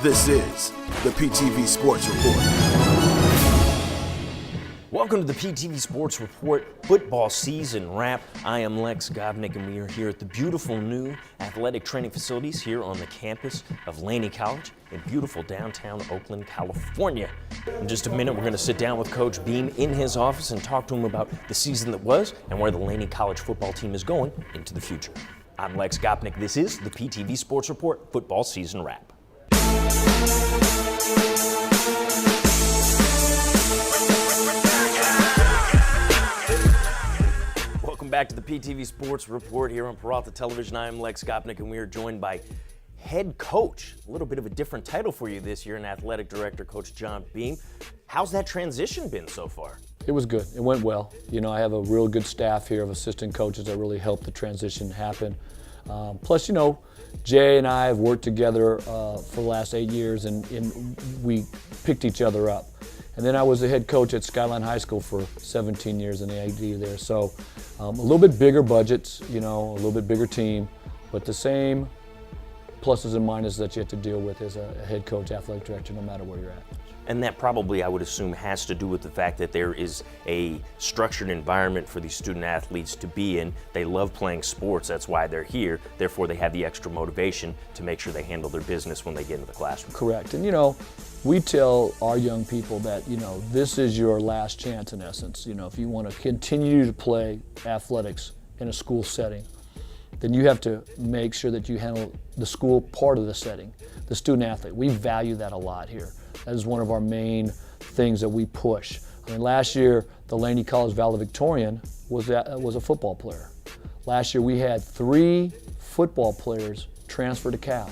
This is the PTV Sports Report. Welcome to the PTV Sports Report football season wrap. I am Lex Gopnik, and we are here at the beautiful new athletic training facilities here on the campus of Laney College in beautiful downtown Oakland, California. In just a minute, we're going to sit down with Coach Beam in his office and talk to him about the season that was and where the Laney College football team is going into the future. I'm Lex Gopnik. This is the PTV Sports Report football season wrap. Welcome back to the PTV Sports Report here on Peralta Television. I am Lex Gopnik, and we are joined by head coach. A little bit of a different title for you this year, and athletic director, Coach John Beam. How's that transition been so far? It was good. It went well. You know, I have a real good staff here of assistant coaches that really helped the transition happen. Plus, you know, Jay and I have worked together for the last 8 years, and we picked each other up. And then I was the head coach at Skyline High School for 17 years in the AD there. So a little bit bigger budgets, you know, a little bit bigger team, but the same pluses and minuses that you have to deal with as a head coach, athletic director, no matter where you're at. And that probably, I would assume, has to do with the fact that there is a structured environment for these student athletes to be in. They love playing sports, that's why they're here. Therefore, they have the extra motivation to make sure they handle their business when they get into the classroom. Correct. And, you know, we tell our young people that, you know, this is your last chance in essence. You know, if you want to continue to play athletics in a school setting, then you have to make sure that you handle the school part of the setting, the student athlete. We value that a lot here. That is one of our main things that we push. I mean, last year, the Laney College valedictorian was a football player. Last year, we had 3 football players transfer to Cal.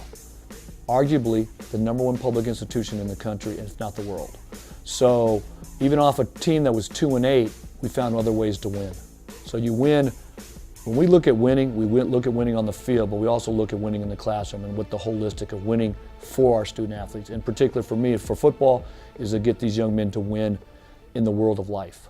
Arguably the #1 public institution in the country, if not the world. So even off a team that was 2-8, we found other ways to win. So you win. When we look at winning, we look at winning on the field, but we also look at winning in the classroom and with the holistic of winning for our student athletes. In particular for me, for football, is to get these young men to win in the world of life.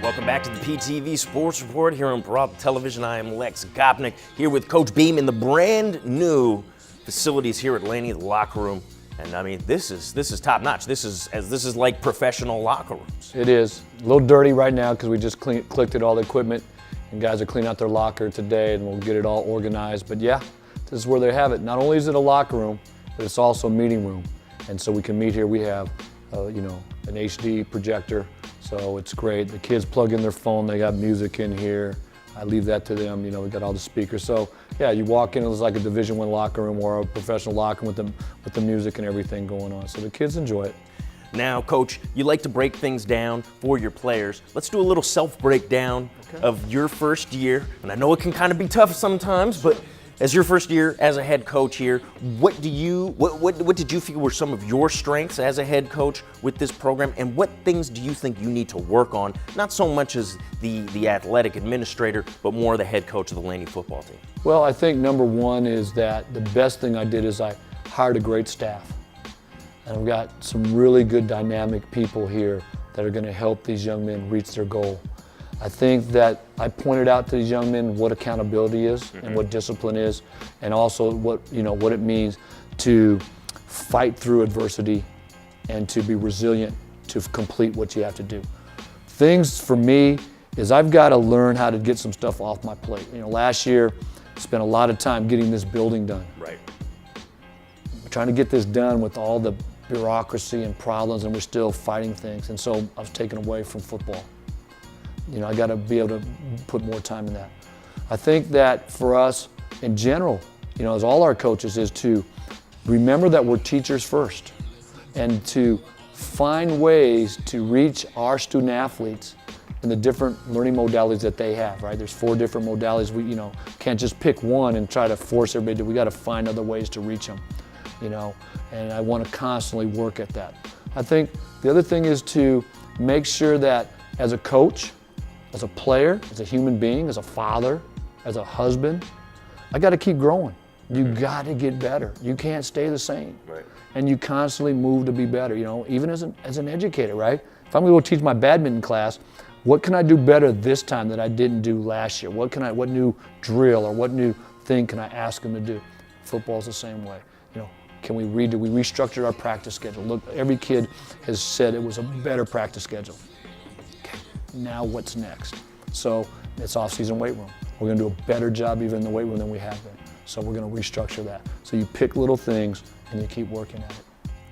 Welcome back to the PTV Sports Report here on Peralta Television. I am Lex Gopnik here with Coach Beam in the brand new facilities here at Laney, the locker room. And I mean, this is top notch. This is like professional locker rooms. It is a little dirty right now because we just collected all the equipment, and guys are cleaning out their locker today, and we'll get it all organized. But yeah, this is where they have it. Not only is it a locker room, but it's also a meeting room. And so we can meet here. We have, you know, an HD projector, so it's great. The kids plug in their phone. They got music in here. I leave that to them. You know, we got all the speakers. So yeah, you walk in, it was like a Division I locker room or a professional locker room with the music and everything going on. So the kids enjoy it. Now, Coach, you like to break things down for your players. Let's do a little self-breakdown of your first year. And I know it can kind of be tough sometimes, but as your first year as a head coach here, what did you feel were some of your strengths as a head coach with this program, and what things do you think you need to work on, not so much as the athletic administrator, but more the head coach of the Laney football team? Well, I think number one is that the best thing I did is I hired a great staff. And I've got some really good dynamic people here that are going to help these young men reach their goal. I think that I pointed out to these young men what accountability is and what discipline is, and also what it means to fight through adversity and to be resilient to complete what you have to do. Things for me is I've got to learn how to get some stuff off my plate. You know, last year I spent a lot of time getting this building done. Right. Trying to get this done with all the bureaucracy and problems, and we're still fighting things. And so I was taken away from football. You know, I got to be able to put more time in that. I think that for us in general, you know, as all our coaches, is to remember that we're teachers first and to find ways to reach our student athletes in the different learning modalities that they have, right? There's 4 different modalities. We, you know, can't just pick one and try to force everybody to. We got to find other ways to reach them, you know, and I want to constantly work at that. I think the other thing is to make sure that as a coach, as a player, as a human being, as a father, as a husband, I got to keep growing. You got to get better. You can't stay the same. Right. And you constantly move to be better, you know, even as an educator, right? If I'm going to go teach my badminton class, what can I do better this time that I didn't do last year? What new drill or what new thing can I ask them to do? Football's the same way. You know, we restructured our practice schedule. Look, every kid has said it was a better practice schedule. Okay, now what's next? So it's off-season weight room. We're going to do a better job even in the weight room than we have been. So we're going to restructure that. So you pick little things and you keep working at it.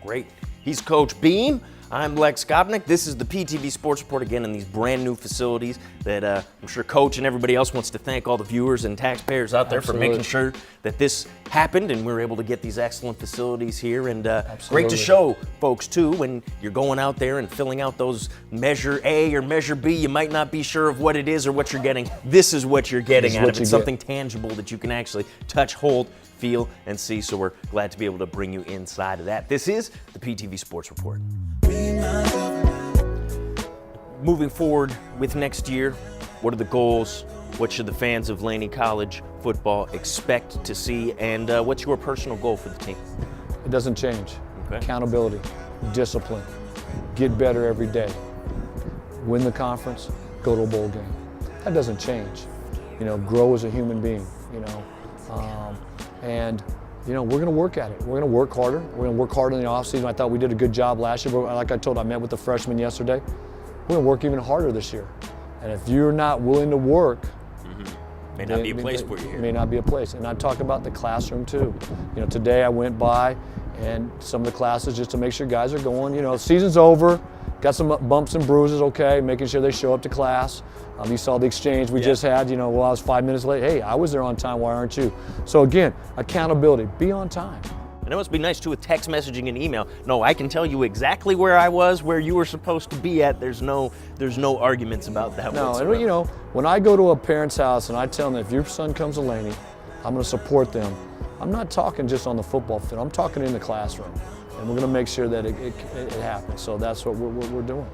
Great. He's Coach Beam. I'm Lex Gopnik. This is the PTV Sports Report again in these brand new facilities that I'm sure Coach and everybody else wants to thank all the viewers and taxpayers out there for making sure that this happened and we're able to get these excellent facilities here. And great to show folks too when you're going out there and filling out those Measure A or Measure B, you might not be sure of what it is or what you're getting. This is what you're getting out of it. Something tangible that you can actually touch, hold, feel, and see. So we're glad to be able to bring you inside of that. This is the PTV Sports Report. Moving forward with next year, what are the goals? What should the fans of Laney College football expect to see? And what's your personal goal for the team? It doesn't change. Okay. Accountability, discipline, get better every day. Win the conference, go to a bowl game. That doesn't change. You know, grow as a human being, you know. And you know, we're going to work at it. We're going to work harder. We're going to work harder in the offseason. I thought we did a good job last year, but like I told, I met with the freshmen yesterday. We're going to work even harder this year. And if you're not willing to work, may not be a place for you here. May not be a place. And I talk about the classroom too. You know, today I went by and some of the classes just to make sure guys are going. You know, season's over. Got some bumps and bruises, okay, making sure they show up to class. You saw the exchange we just had, you know, well, I was 5 minutes late. Hey, I was there on time, why aren't you? So again, accountability, be on time. And it must be nice too with text messaging and email. No, I can tell you exactly where I was, where you were supposed to be at. There's no arguments about that. No, and you know, when I go to a parent's house and I tell them if your son comes to Laney, I'm going to support them. I'm not talking just on the football field. I'm talking in the classroom. And we're going to make sure that it happens. So that's what we're doing.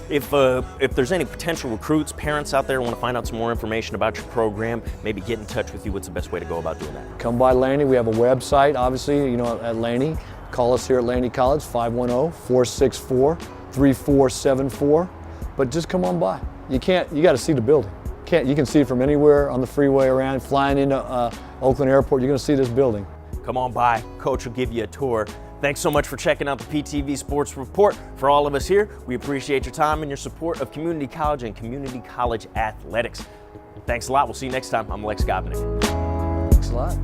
If there's any potential recruits, parents out there want to find out some more information about your program, maybe get in touch with you, what's the best way to go about doing that? Come by Laney. We have a website, obviously, you know, at Laney. Call us here at Laney College, 510-464-3474. But just come on by. You got to see the building. You can see it from anywhere on the freeway around, flying into Oakland Airport. You're going to see this building. Come on by. Coach will give you a tour. Thanks so much for checking out the PTV Sports Report. For all of us here, we appreciate your time and your support of community college and community college athletics. Thanks a lot. We'll see you next time. I'm Lex Gopnik. Thanks a lot.